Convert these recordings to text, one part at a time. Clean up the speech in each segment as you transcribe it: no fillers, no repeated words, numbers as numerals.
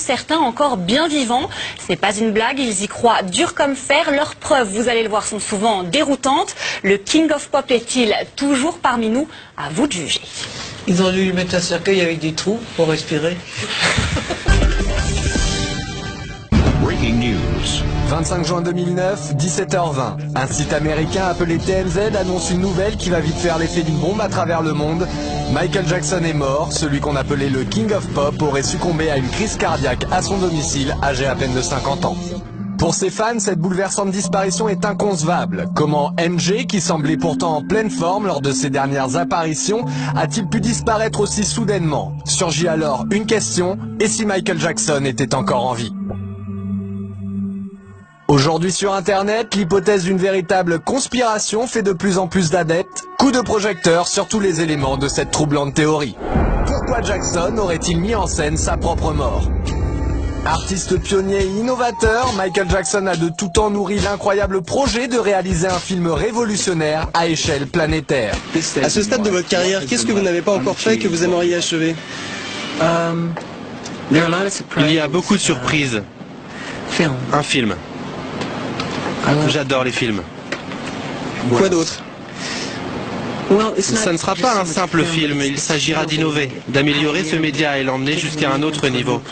certains encore bien vivants. Ce n'est pas une blague, ils y croient dur comme fer. Leurs preuves, vous allez le voir, sont souvent déroutantes. Le King of Pop est-il toujours parmi nous? À vous de juger. Ils ont dû lui mettre un cercueil avec des trous pour respirer. Breaking news. 25 juin 2009, 17h20. Un site américain appelé TMZ annonce une nouvelle qui va vite faire l'effet d'une bombe à travers le monde. Michael Jackson est mort. Celui qu'on appelait le King of Pop aurait succombé à une crise cardiaque à son domicile, âgé à peine de 50 ans. Pour ses fans, cette bouleversante disparition est inconcevable. Comment MJ, qui semblait pourtant en pleine forme lors de ses dernières apparitions, a-t-il pu disparaître aussi soudainement? Surgit alors une question, et si Michael Jackson était encore en vie? Aujourd'hui sur Internet, l'hypothèse d'une véritable conspiration fait de plus en plus d'adeptes. Coup de projecteur sur tous les éléments de cette troublante théorie. Pourquoi Jackson aurait-il mis en scène sa propre mort? Artiste pionnier et innovateur, Michael Jackson a de tout temps nourri l'incroyable projet de réaliser un film révolutionnaire à échelle planétaire. À ce stade de votre carrière, qu'est-ce que vous n'avez pas encore fait que vous aimeriez achever? Il y a beaucoup de surprises. Un film. J'adore les films. Quoi d'autre? Ça ne sera pas un simple film, il s'agira d'innover, d'améliorer ce média et l'emmener jusqu'à un autre niveau.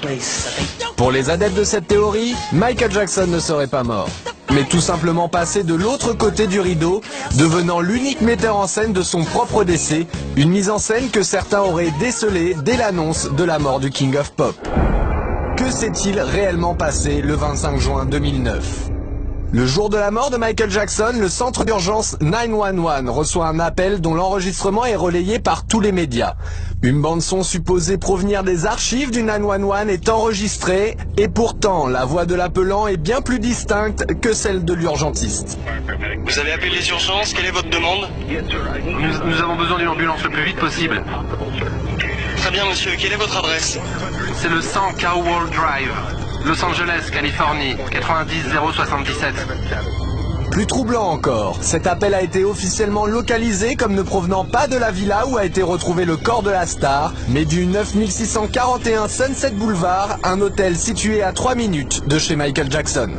Pour les adeptes de cette théorie, Michael Jackson ne serait pas mort, mais tout simplement passé de l'autre côté du rideau, devenant l'unique metteur en scène de son propre décès, une mise en scène que certains auraient décelée dès l'annonce de la mort du King of Pop. Que s'est-il réellement passé le 25 juin 2009 ? Le jour de la mort de Michael Jackson, le centre d'urgence 911 reçoit un appel dont l'enregistrement est relayé par tous les médias. Une bande-son supposée provenir des archives du 911 est enregistrée, et pourtant la voix de l'appelant est bien plus distincte que celle de l'urgentiste. Vous avez appelé les urgences, quelle est votre demande? Nous avons besoin d'une ambulance le plus vite possible. Très bien monsieur, quelle est votre adresse? C'est le 100 Cowell Drive, Los Angeles, Californie, 90077. Plus troublant encore, cet appel a été officiellement localisé comme ne provenant pas de la villa où a été retrouvé le corps de la star, mais du 9641 Sunset Boulevard, un hôtel situé à 3 minutes de chez Michael Jackson.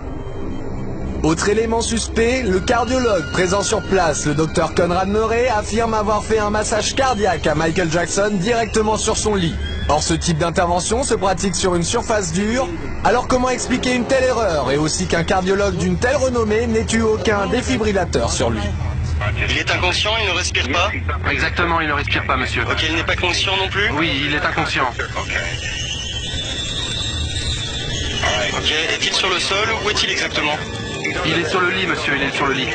Autre élément suspect, le cardiologue présent sur place, le docteur Conrad Murray, affirme avoir fait un massage cardiaque à Michael Jackson directement sur son lit. Or, ce type d'intervention se pratique sur une surface dure. Alors comment expliquer une telle erreur et aussi qu'un cardiologue d'une telle renommée n'ait eu aucun défibrillateur sur lui? Il est inconscient, il ne respire pas? Exactement, il ne respire pas, monsieur. Ok, il n'est pas conscient non plus? Oui, il est inconscient. Ok, est-il sur le sol? Où est-il exactement? Il est sur le lit, monsieur, il est sur le lit.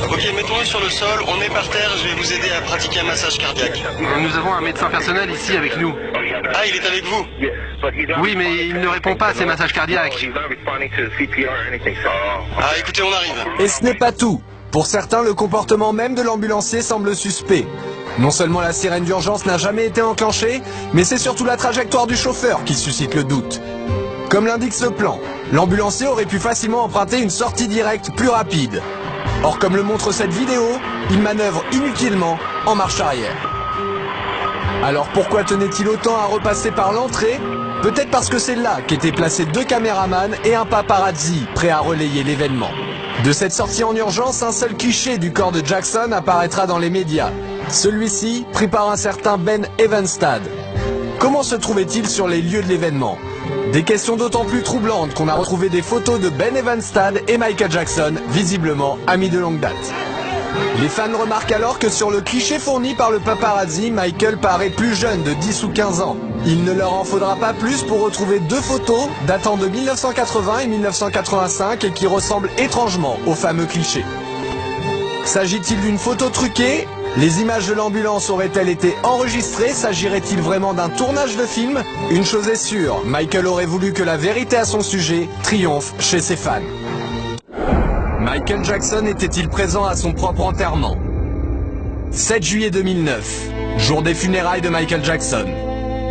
Ok, mettons-le sur le sol, on met par terre, je vais vous aider à pratiquer un massage cardiaque. Nous avons un médecin personnel ici avec nous. Ah, il est avec vous? Oui, mais il ne répond pas à ces massages cardiaques. Ah, écoutez, on arrive. Et ce n'est pas tout. Pour certains, le comportement même de l'ambulancier semble suspect. Non seulement la sirène d'urgence n'a jamais été enclenchée, mais c'est surtout la trajectoire du chauffeur qui suscite le doute. Comme l'indique ce plan, l'ambulancier aurait pu facilement emprunter une sortie directe plus rapide. Or, comme le montre cette vidéo, il manœuvre inutilement en marche arrière. Alors pourquoi tenait-il autant à repasser par l'entrée? Peut-être parce que c'est là qu'étaient placés 2 caméramans et un paparazzi prêts à relayer l'événement. De cette sortie en urgence, un seul cliché du corps de Jackson apparaîtra dans les médias. Celui-ci pris par un certain Ben Evenstad. Comment se trouvait-il sur les lieux de l'événement? Des questions d'autant plus troublantes qu'on a retrouvé des photos de Ben Evenstad et Michael Jackson, visiblement amis de longue date. Les fans remarquent alors que sur le cliché fourni par le paparazzi, Michael paraît plus jeune de 10 ou 15 ans. Il ne leur en faudra pas plus pour retrouver 2 photos datant de 1980 et 1985 et qui ressemblent étrangement au fameux cliché. S'agit-il d'une photo truquée? Les images de l'ambulance auraient-elles été enregistrées? S'agirait-il vraiment d'un tournage de film? Une chose est sûre, Michael aurait voulu que la vérité à son sujet triomphe chez ses fans. Michael Jackson était-il présent à son propre enterrement? 7 juillet 2009, jour des funérailles de Michael Jackson.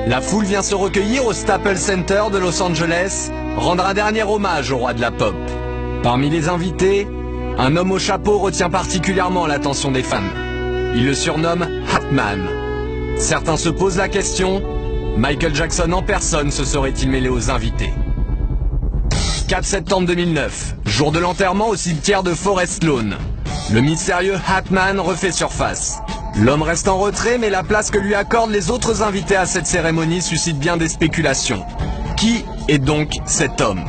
La foule vient se recueillir au Staples Center de Los Angeles, rendre un dernier hommage au roi de la pop. Parmi les invités, un homme au chapeau retient particulièrement l'attention des fans. Il le surnomme Hatman. Certains se posent la question, Michael Jackson en personne se serait-il mêlé aux invités. 4 septembre 2009, jour de l'enterrement au cimetière de Forest Lawn. Le mystérieux Hatman refait surface. L'homme reste en retrait, mais la place que lui accordent les autres invités à cette cérémonie suscite bien des spéculations. Qui est donc cet homme?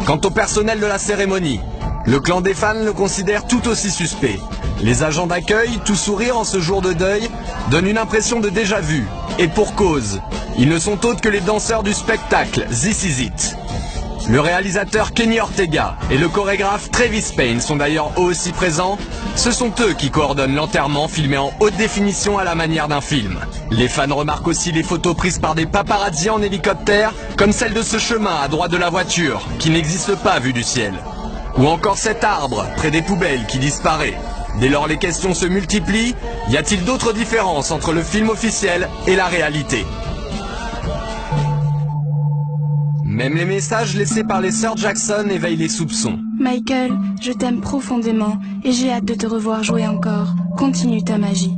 Quant au personnel de la cérémonie, le clan des fans le considère tout aussi suspect. Les agents d'accueil, tout sourire en ce jour de deuil, donnent une impression de déjà-vu. Et pour cause, ils ne sont autres que les danseurs du spectacle This Is It. Le réalisateur Kenny Ortega et le chorégraphe Travis Payne sont d'ailleurs eux aussi présents. Ce sont eux qui coordonnent l'enterrement filmé en haute définition à la manière d'un film. Les fans remarquent aussi les photos prises par des paparazzis en hélicoptère, comme celle de ce chemin à droite de la voiture, qui n'existe pas vu du ciel. Ou encore cet arbre près des poubelles qui disparaît. Dès lors les questions se multiplient, y a-t-il d'autres différences entre le film officiel et la réalité? Même les messages laissés par les sœurs Jackson éveillent les soupçons. Michael, je t'aime profondément et j'ai hâte de te revoir jouer encore. Continue ta magie.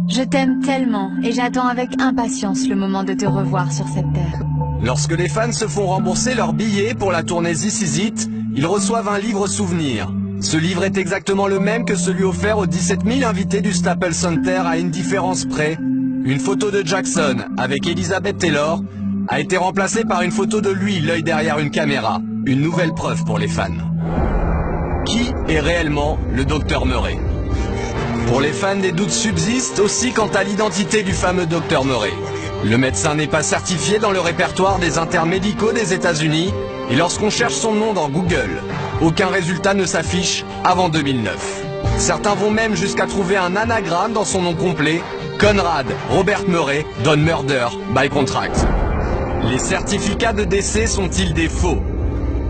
Je t'aime tellement et j'attends avec impatience le moment de te revoir sur cette terre. Lorsque les fans se font rembourser leurs billets pour la tournée This Is It, ils reçoivent un livre souvenir. Ce livre est exactement le même que celui offert aux 17 000 invités du Staples Center à une différence près. Une photo de Jackson avec Elizabeth Taylor a été remplacée par une photo de lui, l'œil derrière une caméra. Une nouvelle preuve pour les fans. Qui est réellement le Dr Murray? Pour les fans, des doutes subsistent aussi quant à l'identité du fameux Dr Murray. Le médecin n'est pas certifié dans le répertoire des internes médicaux des États-Unis et lorsqu'on cherche son nom dans Google, aucun résultat ne s'affiche avant 2009. Certains vont même jusqu'à trouver un anagramme dans son nom complet, Conrad Robert Murray Don Murder by Contract. Les certificats de décès sont-ils des faux?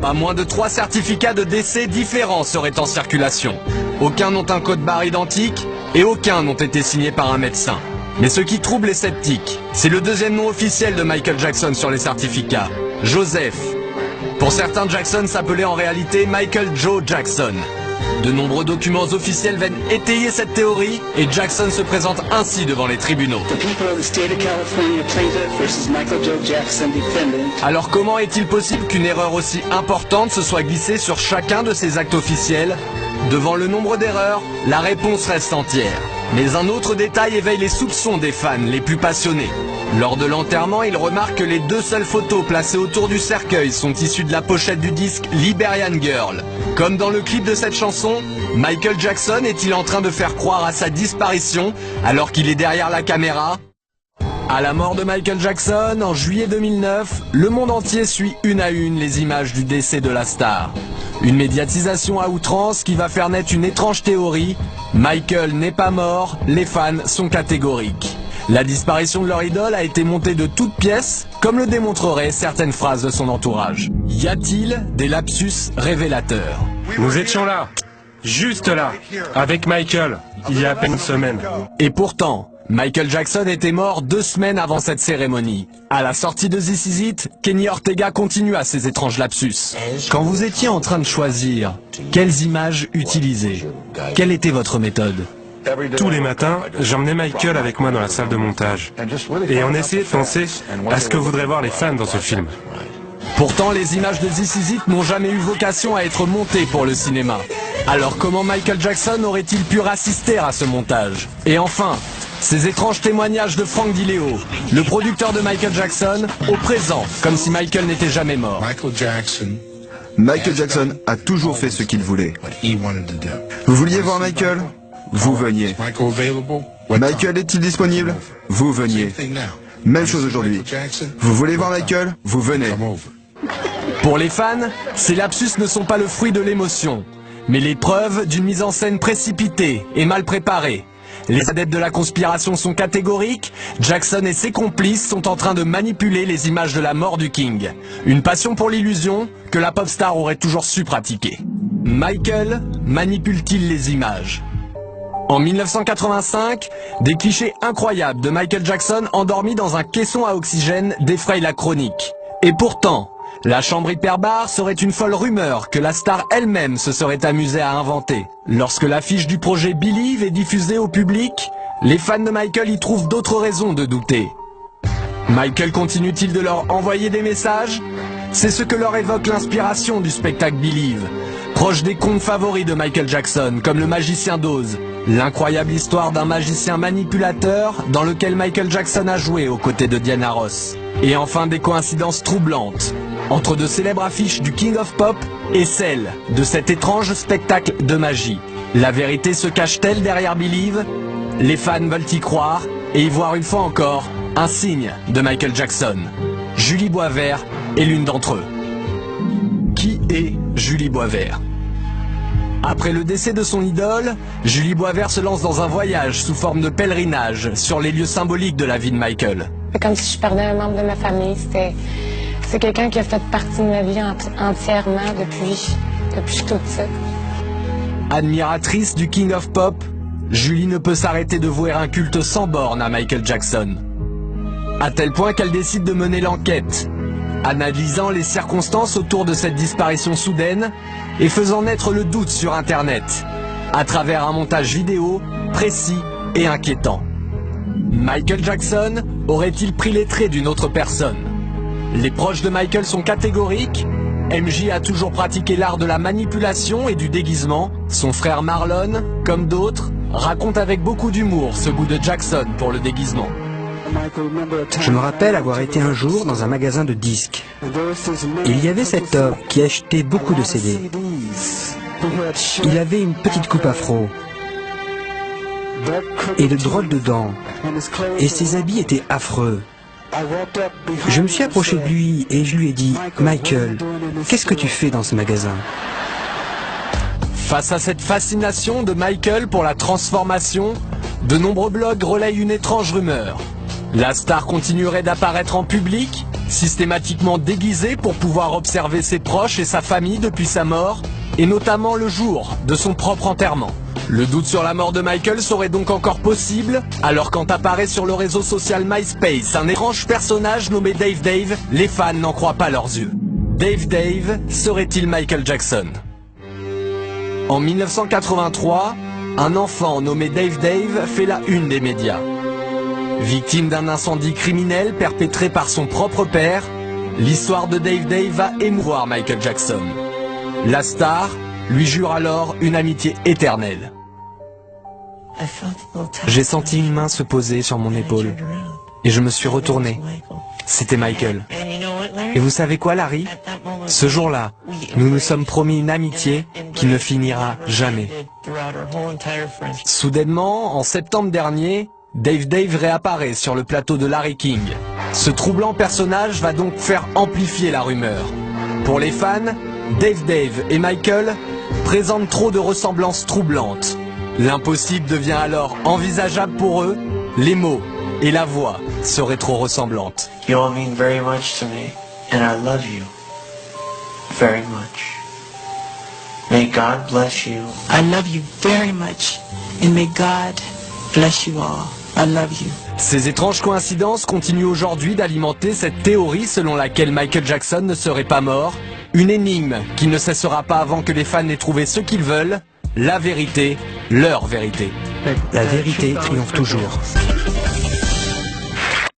Pas moins de 3 certificats de décès différents seraient en circulation. Aucun n'ont un code barre identique et aucun n'ont été signés par un médecin. Mais ce qui trouble les sceptiques, c'est le deuxième nom officiel de Michael Jackson sur les certificats, Joseph. Pour certains, Jackson s'appelait en réalité Michael Joe Jackson. De nombreux documents officiels viennent étayer cette théorie et Jackson se présente ainsi devant les tribunaux. Alors comment est-il possible qu'une erreur aussi importante se soit glissée sur chacun de ces actes officiels? Devant le nombre d'erreurs, la réponse reste entière. Mais un autre détail éveille les soupçons des fans les plus passionnés. Lors de l'enterrement, ils remarquent que les 2 seules photos placées autour du cercueil sont issues de la pochette du disque Liberian Girl. Comme dans le clip de cette chanson, Michael Jackson est-il en train de faire croire à sa disparition alors qu'il est derrière la caméra? À la mort de Michael Jackson, en juillet 2009, le monde entier suit une à une les images du décès de la star. Une médiatisation à outrance qui va faire naître une étrange théorie. Michael n'est pas mort, les fans sont catégoriques. La disparition de leur idole a été montée de toutes pièces, comme le démontreraient certaines phrases de son entourage. Y a-t-il des lapsus révélateurs? Nous étions là, juste là, avec Michael, il y a à peine une semaine. Et pourtant, Michael Jackson était mort 2 semaines avant cette cérémonie. À la sortie de This Is It, Kenny Ortega continua ses étranges lapsus. Quand vous étiez en train de choisir, quelles images utiliser? Quelle était votre méthode? Tous les matins, j'emmenais Michael avec moi dans la salle de montage. Et on essayait de penser à ce que voudraient voir les fans dans ce film. Pourtant, les images de This Is It n'ont jamais eu vocation à être montées pour le cinéma. Alors comment Michael Jackson aurait-il pu assister à ce montage? Et enfin, ces étranges témoignages de Frank DiLeo, le producteur de Michael Jackson, au présent, comme si Michael n'était jamais mort. Michael Jackson a toujours fait ce qu'il voulait. Vous vouliez voir Michael? Vous veniez. Michael est-il disponible? Vous veniez. Même chose aujourd'hui. Vous voulez voir Michael? Vous venez. Pour les fans, ces lapsus ne sont pas le fruit de l'émotion, mais les preuves d'une mise en scène précipitée et mal préparée. Les adeptes de la conspiration sont catégoriques, Jackson et ses complices sont en train de manipuler les images de la mort du King. Une passion pour l'illusion que la pop star aurait toujours su pratiquer. Michael manipule-t-il les images? En 1985, des clichés incroyables de Michael Jackson endormi dans un caisson à oxygène défrayent la chronique. Et pourtant, la chambre hyperbare serait une folle rumeur que la star elle-même se serait amusée à inventer. Lorsque l'affiche du projet Believe est diffusée au public, les fans de Michael y trouvent d'autres raisons de douter. Michael continue-t-il de leur envoyer des messages? C'est ce que leur évoque l'inspiration du spectacle Believe, proche des contes favoris de Michael Jackson, comme Le Magicien d'Oz, l'incroyable histoire d'un magicien manipulateur dans lequel Michael Jackson a joué aux côtés de Diana Ross. Et enfin des coïncidences troublantes entre de célèbres affiches du King of Pop et celles de cet étrange spectacle de magie. La vérité se cache-t-elle derrière Believe? Les fans veulent y croire et y voir une fois encore un signe de Michael Jackson. Julie Boisvert est l'une d'entre eux. Qui est Julie Boisvert? Après le décès de son idole, Julie Boisvert se lance dans un voyage sous forme de pèlerinage sur les lieux symboliques de la vie de Michael. C'est comme si je perdais un membre de ma famille. C'est quelqu'un qui a fait partie de ma vie entièrement depuis que je suis toute petite. Admiratrice du King of Pop, Julie ne peut s'arrêter de vouer un culte sans borne à Michael Jackson. À tel point qu'elle décide de mener l'enquête, analysant les circonstances autour de cette disparition soudaine et faisant naître le doute sur Internet, à travers un montage vidéo précis et inquiétant. Michael Jackson aurait-il pris les traits d'une autre personne? Les proches de Michael sont catégoriques. MJ a toujours pratiqué l'art de la manipulation et du déguisement. Son frère Marlon, comme d'autres, raconte avec beaucoup d'humour ce goût de Jackson pour le déguisement. Je me rappelle avoir été un jour dans un magasin de disques. Il y avait cet homme qui achetait beaucoup de CD. Il avait une petite coupe afro et de drôles de dents, et ses habits étaient affreux. Je me suis approché de lui et je lui ai dit « Michael, qu'est-ce que tu fais dans ce magasin ?» Face à cette fascination de Michael pour la transformation, de nombreux blogs relayent une étrange rumeur. La star continuerait d'apparaître en public, systématiquement déguisée pour pouvoir observer ses proches et sa famille depuis sa mort, et notamment le jour de son propre enterrement. Le doute sur la mort de Michael serait donc encore possible, alors quand apparaît sur le réseau social MySpace un étrange personnage nommé Dave Dave, les fans n'en croient pas leurs yeux. Dave Dave serait-il Michael Jackson? En 1983, un enfant nommé Dave Dave fait la une des médias. Victime d'un incendie criminel perpétré par son propre père, l'histoire de Dave Dave va émouvoir Michael Jackson. La star lui jure alors une amitié éternelle. J'ai senti une main se poser sur mon épaule et je me suis retourné. C'était Michael. Et vous savez quoi, Larry? Ce jour-là, nous nous sommes promis une amitié qui ne finira jamais. Soudainement, en septembre dernier, Dave Dave réapparaît sur le plateau de Larry King. Ce troublant personnage va donc faire amplifier la rumeur. Pour les fans, Dave Dave et Michael présentent trop de ressemblances troublantes. L'impossible devient alors envisageable pour eux, les mots et la voix seraient trop ressemblantes. You all mean very much to me, and I love you very much. May God bless you. I love you very much, and may God bless you all. I love you. Ces étranges coïncidences continuent aujourd'hui d'alimenter cette théorie selon laquelle Michael Jackson ne serait pas mort, une énigme qui ne cessera pas avant que les fans aient trouvé ce qu'ils veulent, la vérité, leur vérité. La vérité triomphe toujours.